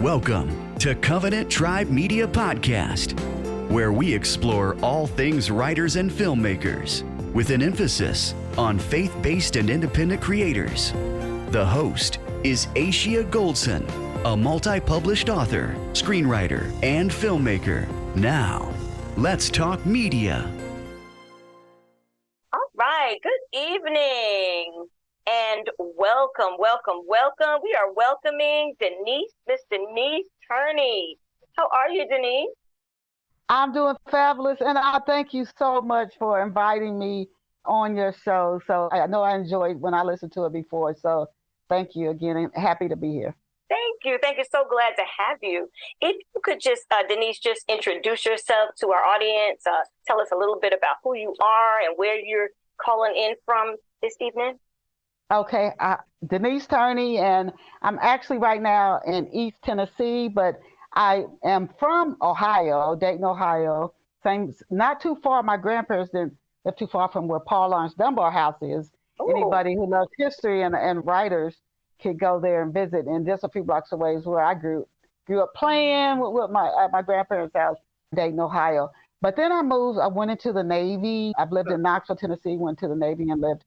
Welcome to Covenant Tribe Media Podcast, where we explore all things writers and filmmakers with an emphasis on faith-based and independent creators. The host is Ashia Goldson, a multi-published author, screenwriter, and filmmaker. Now, let's talk media. All right, good evening. And welcome. We are welcoming Miss Denise Turney. How are you, Denise? I'm doing fabulous, and I thank you so much for inviting me on your show. So I know I enjoyed when I listened to it before. So thank you again, and happy to be here. Thank you. So glad to have you. If you could just, Denise, just introduce yourself to our audience. Tell us a little bit about who you are and where you're calling in from this evening. Okay, Denise Turney, and I'm actually right now in East Tennessee, but I am from Ohio, Dayton, Ohio. Not too far. My grandparents didn't live too far from where Paul Laurence Dunbar House is. Ooh. Anybody who loves history and writers could go there and visit. And just a few blocks away is where I grew up playing with my grandparents' house, Dayton, Ohio. But then I moved. I went into the Navy. I've lived in Knoxville, Tennessee. Went to the Navy and lived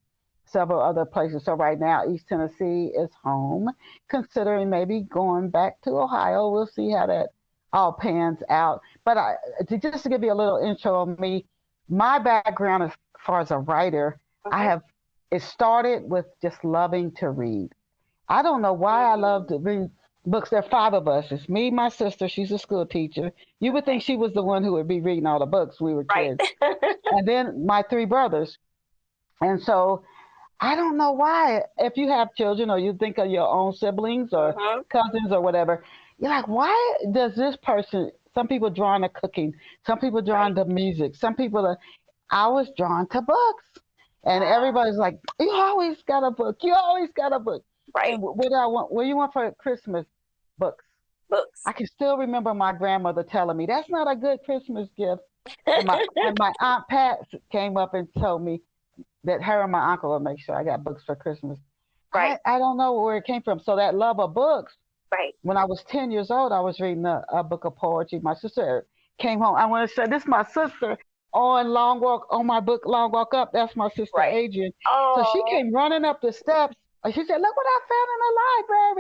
several other places. So right now, East Tennessee is home, considering maybe going back to Ohio. We'll see how that all pans out. But just to give you a little intro on me, my background as far as a writer, it started with just loving to read. I don't know why I love to read books. There are 5 of us. It's me, my sister. She's a school teacher. You would think she was the one who would be reading all the books. We were kids. Right. And then my 3 brothers. And so I don't know why, if you have children or you think of your own siblings or cousins or whatever, you're like, why does this person, some people drawn to cooking, some people drawn to music, I was drawn to books. And everybody's like, you always got a book. Right. And what do you want for Christmas? Books. I can still remember my grandmother telling me, that's not a good Christmas gift. And my Aunt Pat came up and told me that her and my uncle will make sure I got books for Christmas. Right. I don't know where it came from. So that love of books. Right. When I was 10 years old, I was reading a book of poetry. My sister came home. I want to say, this is my sister on my book, Long Walk Up. That's my sister, Adrian. Oh. So she came running up the steps. And she said, look what I found in the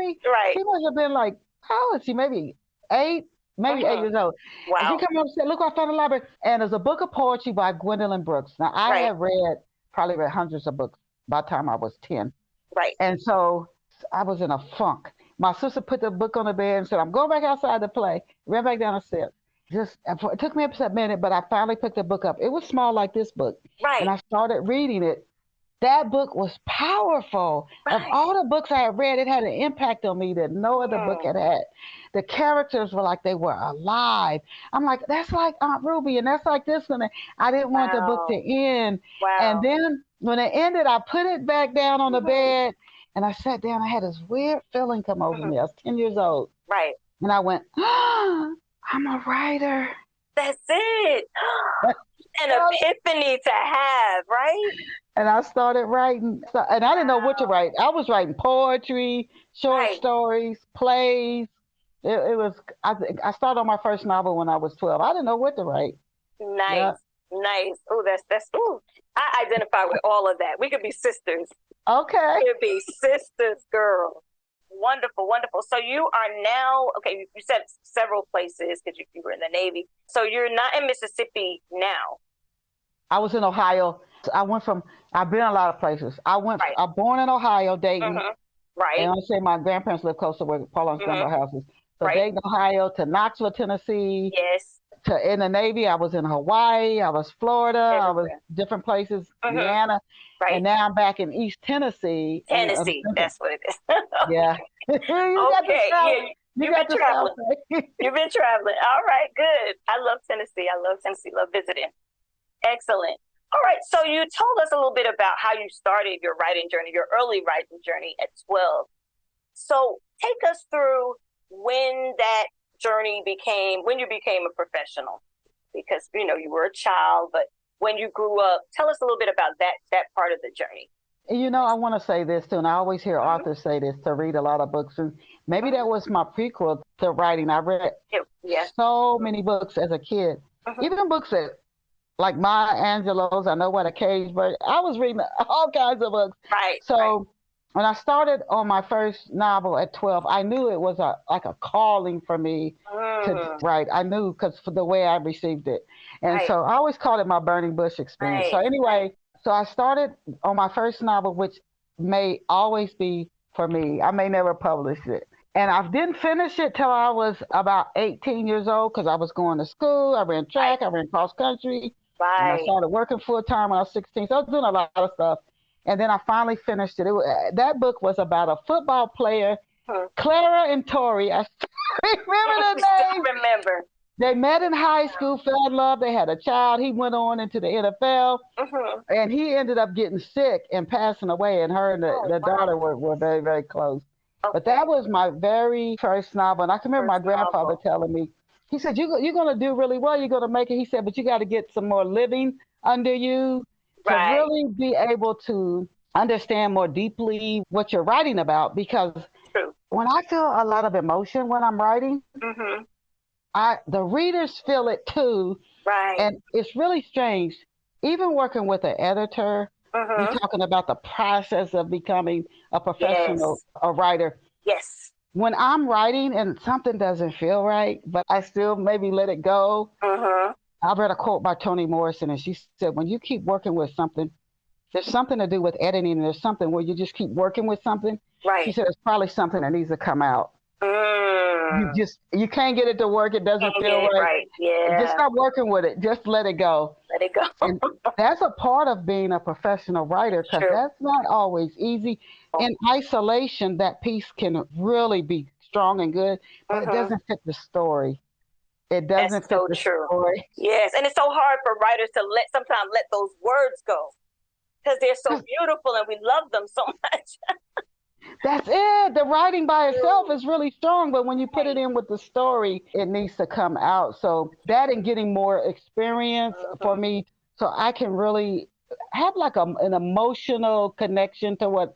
library. Right. She must have been like, how old is she? Maybe 8 years old. Wow. And she came up and said, look what I found in the library. And there's a book of poetry by Gwendolyn Brooks. Now, I have probably read hundreds of books by the time I was 10. Right. And so I was in a funk. My sister put the book on the bed and said, I'm going back outside to play. Ran back down the steps. It took me a minute, but I finally picked the book up. It was small like this book. Right. And I started reading it. That book was powerful. Right. Of all the books I had read, it had an impact on me that no other book had had. The characters were like they were alive. I'm like, that's like Aunt Ruby, and that's like this one. I didn't want the book to end. Wow. And then when it ended, I put it back down on the bed, and I sat down. I had this weird feeling come over me. I was 10 years old. Right. And I went, I'm a writer. That's it. An epiphany to have, right? And I started writing, and I didn't know what to write. I was writing poetry, short stories, plays. I started on my first novel when I was 12. I didn't know what to write. Nice. Oh, that's. Ooh, I identify with all of that. We could be sisters. Okay. We could be sisters, girl. Wonderful. So you are now, you said several places because you were in the Navy. So you're not in Mississippi now. I was in Ohio. I've been a lot of places. I'm born in Ohio, Dayton. Right. And I say my grandparents live close to where Paul Laurence Dunbar House is. So Dayton, Ohio to Knoxville, Tennessee. Yes. In the Navy, I was in Hawaii. I was Florida. Everywhere. I was different places, Indiana. Right. And now I'm back in East Tennessee. That's what it is. Yeah. You've been traveling. You've been traveling. All right, good. I love Tennessee. Love visiting. Excellent. All right. So you told us a little bit about how you started your writing journey, your early writing journey at 12. So take us through when you became a professional, because, you were a child, but when you grew up, tell us a little bit about that part of the journey. I want to say this too, and I always hear authors say this, to read a lot of books, and Maybe that was my prequel to writing. I read so many books as a kid, even books that like Maya Angelou's, I Know What a Cage Bird. I was reading all kinds of books. Right. So when I started on my first novel at 12, I knew it was like a calling for me to write. I knew because for the way I received it. And so I always called it my burning bush experience. So anyway, so I started on my first novel, which may always be for me. I may never publish it. And I didn't finish it till I was about 18 years old because I was going to school. I ran track. I ran cross country. And I started working full time when I was 16. So I was doing a lot of stuff. And then I finally finished it. That book was about a football player, Clara and Tori. I remember the name. Remember. They met in high school, fell in love. They had a child. He went on into the NFL. And he ended up getting sick and passing away. And her and the daughter were very, very close. But that was my very first novel. And I can remember my grandfather telling me, he said, you're going to do really well. You're going to make it. He said, but you got to get some more living under you to really be able to understand more deeply what you're writing about. Because when I feel a lot of emotion when I'm writing, the readers feel it too. And it's really strange. Even working with an editor, you're talking about the process of becoming a professional a writer. When I'm writing and something doesn't feel right, but I still maybe let it go. I read a quote by Toni Morrison, and she said, when you keep working with something, there's something to do with editing, and there's something where you just keep working with something. She said, it's probably something that needs to come out. You can't get it to work. It doesn't feel right. Just stop working with it. Just let it go. And that's a part of being a professional writer, because that's not always easy. In isolation, that piece can really be strong and good, but it doesn't fit the story. It doesn't fit the story. Yes, and it's so hard for writers to sometimes let those words go because they're so beautiful and we love them so much. That's it. The writing by itself is really strong, but when you put it in with the story, it needs to come out. So that and getting more experience for me, so I can really have like an emotional connection to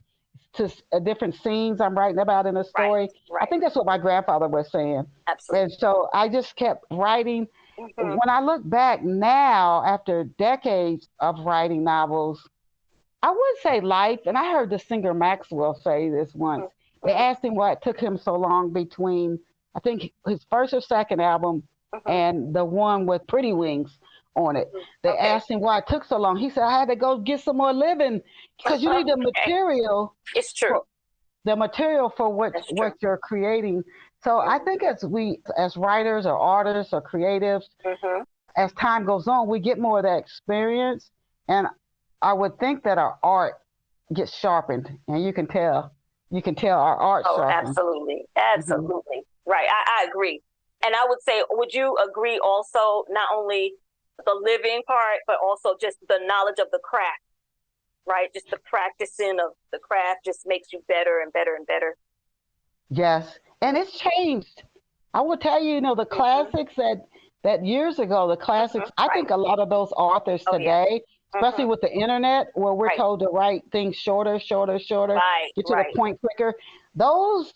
different scenes I'm writing about in a story. I think that's what my grandfather was saying. Absolutely. And so I just kept writing. When I look back now, after decades of writing novels, I would say life, and I heard the singer Maxwell say this once. They asked him why it took him so long between, I think, his first or second album and the one with Pretty Wings on it. They asked him why it took so long. He said, I had to go get some more living because you need the material. It's true. The material for what you're creating. So I think as writers or artists or creatives, as time goes on, we get more of that experience. And I would think that our art gets sharpened, and you can tell our art sharpened. Absolutely. Right. I agree. And I would say, would you agree also, not only the living part, but also just the knowledge of the craft, right? Just the practicing of the craft just makes you better and better and better. Yes. And it's changed. I will tell you, the classics that years ago, the classics, I think a lot of those authors today, especially with the internet, where we're told to write things shorter, get to the point quicker. Those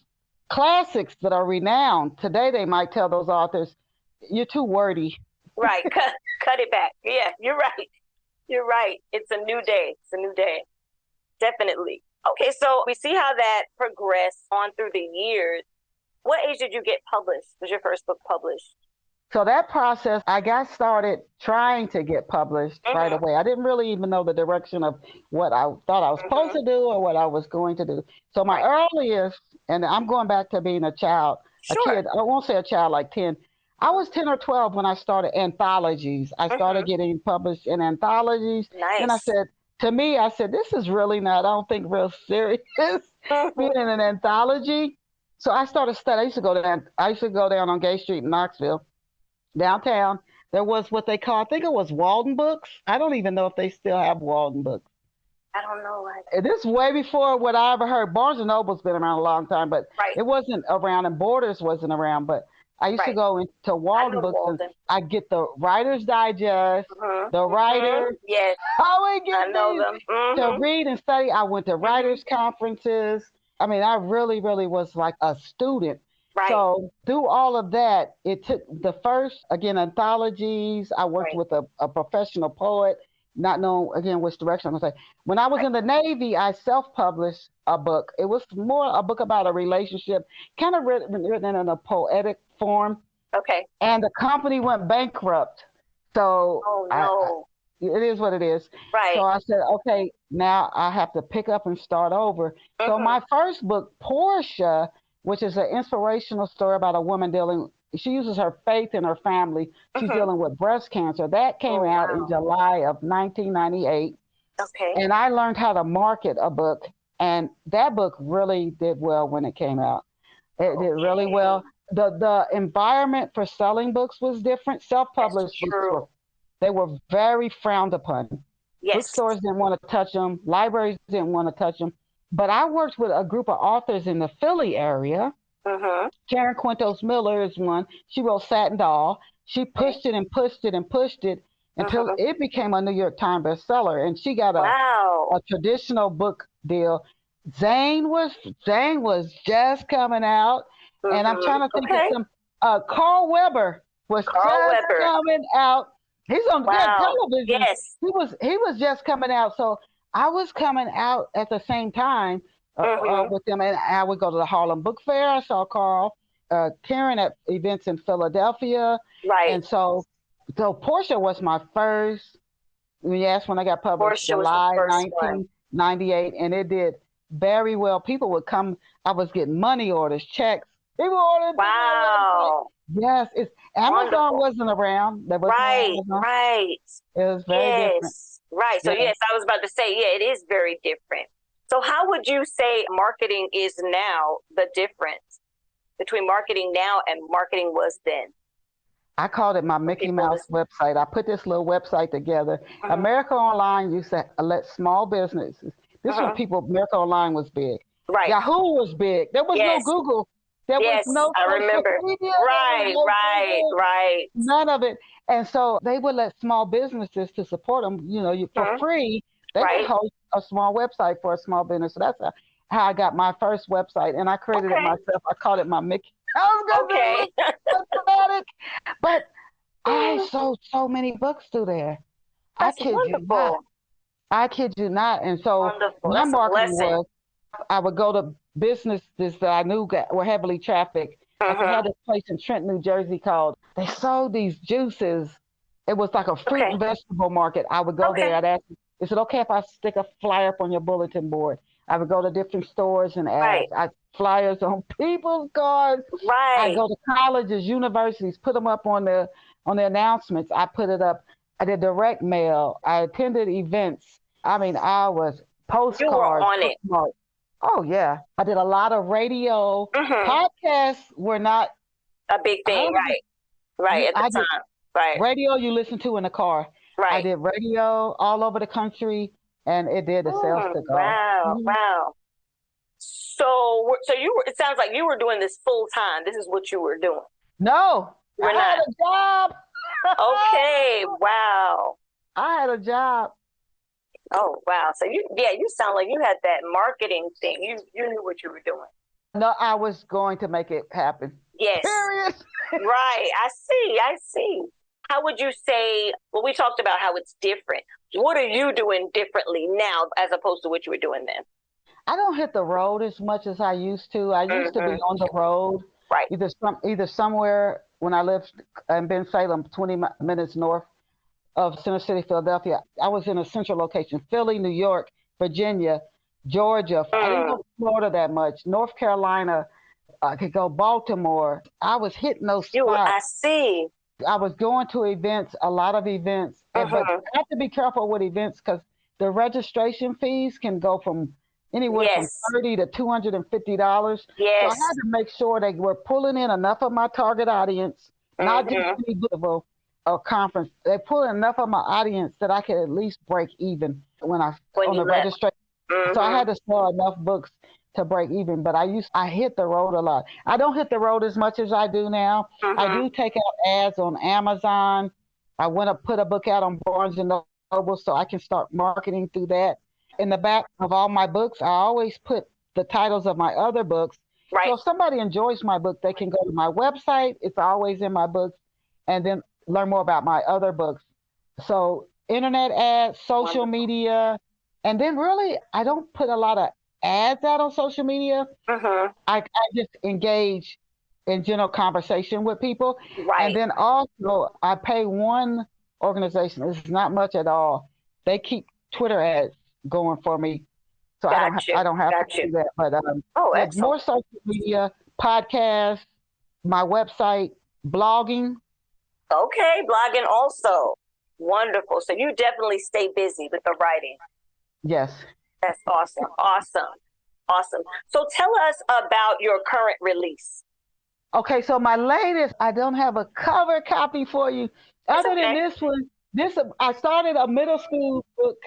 classics that are renowned, today they might tell those authors, you're too wordy. Right. Cut it back. Yeah, you're right. It's a new day. Definitely. Okay, so we see how that progressed on through the years. What age did you get published? Was your first book published? So that process, I got started trying to get published right away. I didn't really even know the direction of what I thought I was supposed to do or what I was going to do. So my earliest, and I'm going back to being a child, a kid, I won't say a child like 10. I was 10 or 12 when I started anthologies. I started getting published in anthologies. And I said, this is really not, I don't think, real serious being in an anthology. So I started studying. I used to go down on Gay Street in Knoxville. Downtown, there was what they call, I think it was Walden Books. I don't even know if they still have Walden Books. I don't know. This is way before what I ever heard. Barnes & Noble's been around a long time, but it wasn't around, and Borders wasn't around. But I used to go into Walden Books, and I'd get the Writer's Digest, the Writer. Yes. I would get them. to read and study. I went to writers' conferences. I mean, I really, really was like a student. Right. So through all of that, it took the first, again, anthologies. I worked Right. with a professional poet, not knowing, again, which direction I'm going to say. When I was in the Navy, I self-published a book. It was more a book about a relationship, kind of written in a poetic form. Okay. And the company went bankrupt. So Oh, no. it is what it is. Right. So I said, okay, now I have to pick up and start over. So my first book, Portia, which is an inspirational story about a woman she uses her faith in her family. She's dealing with breast cancer. That came out in July of 1998. Okay. And I learned how to market a book. And that book really did well when it came out. It did really well. The environment for selling books was different. Self-published books they were very frowned upon. Yes. Bookstores didn't want to touch them. Libraries didn't want to touch them. But I worked with a group of authors in the Philly area. Karen Quintos Miller is one. She wrote Satin Doll. She pushed it and pushed it and pushed it until it became a New York Times bestseller. And she got a traditional book deal. Zane was just coming out. And I'm trying to think of some. Carl Weber was coming out. He's on good television. Yes. He was just coming out. So I was coming out at the same time with them. And I would go to the Harlem Book Fair. I saw Carl, Karen at events in Philadelphia. Right. And so Portia was my first. Yes, when I got published, Portia July was the first 1998, and it did very well. People would come. I was getting money orders, checks. People ordered. Wow. Yes, Amazon wasn't around. There wasn't Amazon. Right. It was very different. Right. So yes, I was about to say, it is very different. So how would you say marketing is now, the difference between marketing now and marketing was then? I called it my Mickey Mouse website. I put this little website together. America Online used to let small businesses. This was America Online was big. Right. Yahoo was big. There was no Google. There was no I remember. Media. Right. None of it. And so they would let small businesses to support them, for free. They would host a small website for a small business. So that's how I got my first website. And I created it myself. I called it my Mickey. But I sold so many books through there. That's wonderful. I kid you not. And so my marketing was, I would go to businesses that I knew were heavily trafficked. I had this place in Trenton, New Jersey they sold these juices. It was like a fruit and vegetable market. I would go there. I'd ask them, is it okay if I stick a flyer up on your bulletin board? I would go to different stores and ask. I flyers on people's cars. I go to colleges, universities, put them up on the announcements. I put it up. I did direct mail. I attended events. I mean, I was postcards. You were on it. Oh, yeah. I did a lot of radio. Podcasts were not a big thing, right, at the time. Right. Radio you listen to in the car. Right. I did radio all over the country, and it did. The sales took off. Wow. So it sounds like you were doing this full time. This is what you were doing. No. I had a job. Okay. Wow. I had a job. Oh, wow. So you sound like you had that marketing thing. You knew what you were doing. No, I was going to make it happen. Yes. Period. Right. I see. How would you say, we talked about how it's different. What are you doing differently now as opposed to what you were doing then? I don't hit the road as much as I used to. I used to be on the road. Right. Either somewhere when I lived in Bensalem, 20 minutes north of Center City, Philadelphia. I was in a central location, Philly, New York, Virginia, Georgia. I didn't go to Florida that much. North Carolina, I could go Baltimore. I was hitting those spots. I see. I was going to events, a lot of events. But you have to be careful with events because the registration fees can go from anywhere from $30 to $250. Yes. So I had to make sure they were pulling in enough of my target audience, not just any book or conference. They pulled in enough of my audience that I could at least break even on the registration. So I had to sell enough books to break even, but I hit the road a lot. I don't hit the road as much as I do now. I do take out ads on Amazon. I want to put a book out on Barnes and Noble so I can start marketing through that. In the back of all my books, I always put the titles of my other books. Right. So if somebody enjoys my book, they can go to my website. It's always in my books, and then learn more about my other books. So internet ads, social Wonderful. media, and then really I don't put a lot of ads out on social media. I just engage in general conversation with people. Right. And then also I pay one organization, it's not much at all. They keep Twitter ads going for me. So I don't have to do that. But more social media, podcasts, my website, blogging. Okay, blogging also. Wonderful. So you definitely stay busy with the writing. Yes. That's awesome. Awesome. So tell us about your current release. Okay, so my latest, I don't have a cover copy for you. Other than this one, I started a middle school book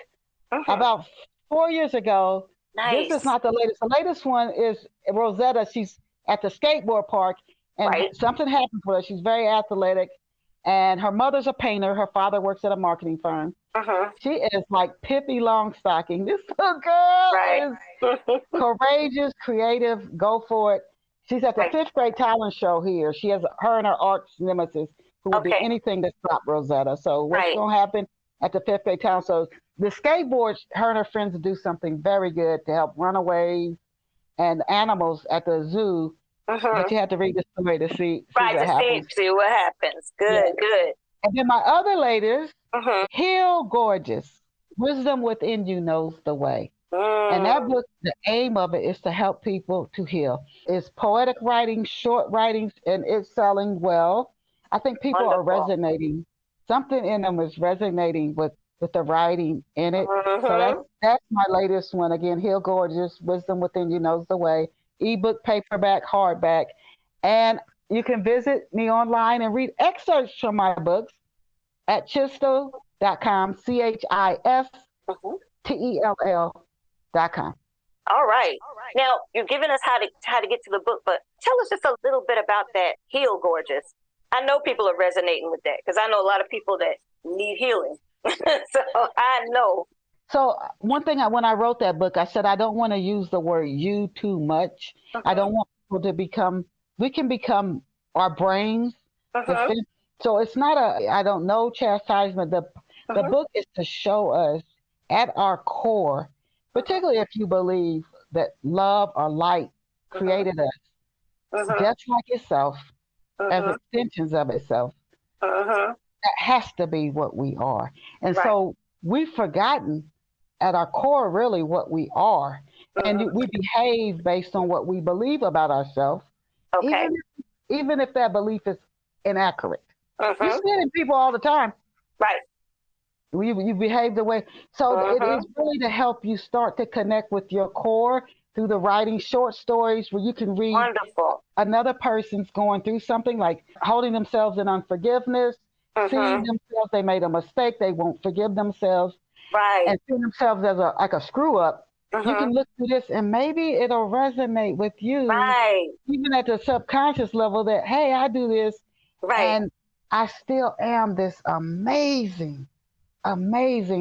about 4 years ago. Nice. This is not the latest. The latest one is Rosetta. She's at the skateboard park, and something happens with her. She's very athletic, and her mother's a painter. Her father works at a marketing firm. She is like Pippi Longstocking. This little girl is courageous, creative, go for it. She's at the 5th grade talent show here. She has her and her arch nemesis who will do anything to stop Rosetta. So what's going to happen at the 5th grade talent show? The skateboard, her and her friends do something very good to help runaways and animals at the zoo. But you have to read the story to see what happens. Good. And then my other latest, Heal Gorgeous. Wisdom Within You Knows the Way. And that book, the aim of it is to help people to heal. It's poetic writing, short writings, and it's selling well. I think people are resonating. Something in them is resonating with the writing in it. So that's my latest one. Again, Heal Gorgeous, Wisdom Within You Knows the Way. Ebook, paperback, hardback. And you can visit me online and read excerpts from my books at chistel.com, CHISTELL.com. All right. Now, you've given us how to get to the book, but tell us just a little bit about that Heal Gorgeous. I know people are resonating with that because I know a lot of people that need healing. So I know. So one thing, when I wrote that book, I said, I don't want to use the word you too much. I don't want people to we can become our brains. So it's not I don't know, chastisement. The book is to show us at our core, particularly if you believe that love or light created us just like itself, as extensions of itself. That has to be what we are. And so we've forgotten at our core really what we are. And we behave based on what we believe about ourselves, even if that belief is inaccurate. You see it in people all the time. Right. You behave the way. So it is really to help you start to connect with your core through the writing short stories where you can read another person's going through something like holding themselves in unforgiveness, seeing themselves, they made a mistake, they won't forgive themselves, and seeing themselves as a screw up. You can look through this and maybe it'll resonate with you, even at the subconscious level that, hey, I do this, and I still am this amazing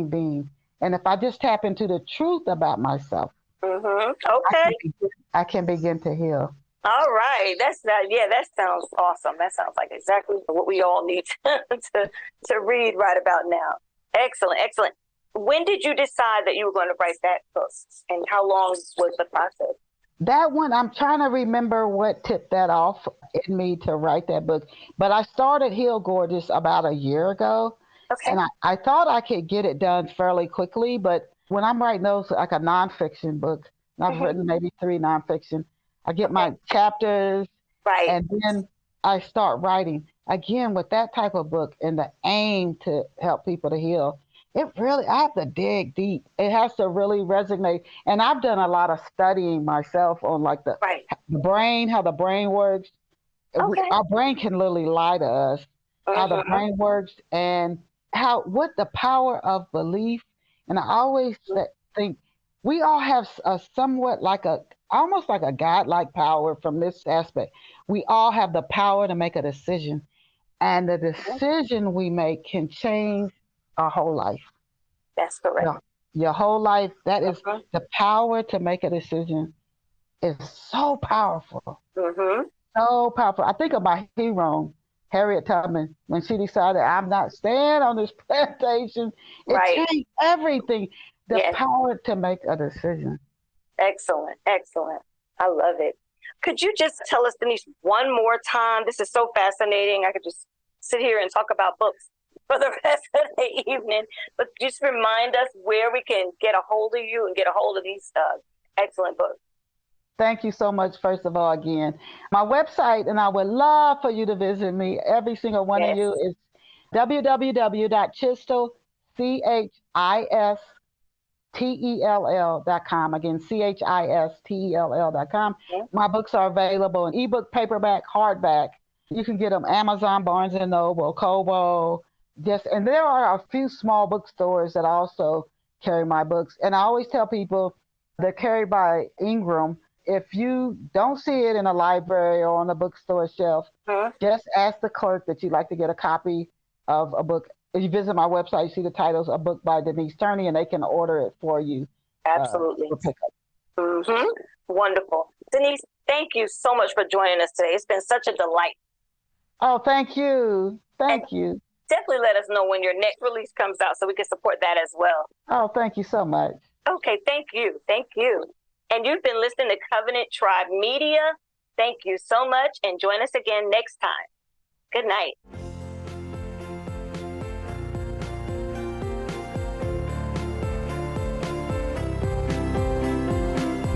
being. And if I just tap into the truth about myself, I can begin to heal. All right. That sounds awesome. That sounds like exactly what we all need to read right about now. Excellent. When did you decide that you were going to write that book, and how long was the process? That one, I'm trying to remember what tipped that off in me to write that book. But I started Heal Gorgeous about a year ago. And I thought I could get it done fairly quickly. But when I'm writing those, like a nonfiction book, I've written maybe 3 nonfiction, I get my chapters, and then I start writing. Again, with that type of book and the aim to help people to heal, I have to dig deep. It has to really resonate. And I've done a lot of studying myself on like the brain, how the brain works. Our brain can literally lie to us, how the brain works and what the power of belief. And I always think we all have a somewhat almost like a godlike power from this aspect. We all have the power to make a decision. And the decision we make can change our whole life. That's correct. Your whole life, that is the power to make a decision is so powerful. Mm-hmm. So powerful. I think of my hero, Harriet Tubman, when she decided I'm not staying on this plantation. Right. It changed everything. The Yes. power to make a decision. Excellent. Excellent. I love it. Could you just tell us, Denise, one more time? This is so fascinating. I could just sit here and talk about books for the rest of the evening, but just remind us where we can get a hold of you and get a hold of these excellent books. Thank you so much, first of all, again. My website, and I would love for you to visit me, every single one of you, is www.chistel.com. Again, chistel.com. Okay. My books are available in ebook, paperback, hardback. You can get them Amazon, Barnes & Noble, Kobo. And there are a few small bookstores that also carry my books. And I always tell people they're carried by Ingram. If you don't see it in a library or on a bookstore shelf, just ask the clerk that you'd like to get a copy of a book. If you visit my website, you see the titles, A Book by Denise Turney, and they can order it for you. Absolutely. For pickup. Mm-hmm. Wonderful. Denise, thank you so much for joining us today. It's been such a delight. Oh, thank you. Thank you. Definitely let us know when your next release comes out so we can support that as well. Oh, thank you so much. Okay, thank you. Thank you. And you've been listening to Covenant Tribe Media. Thank you so much, and join us again next time. Good night.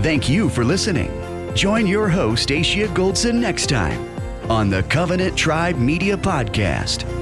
Thank you for listening. Join your host, Asia Goldson, next time on the Covenant Tribe Media Podcast.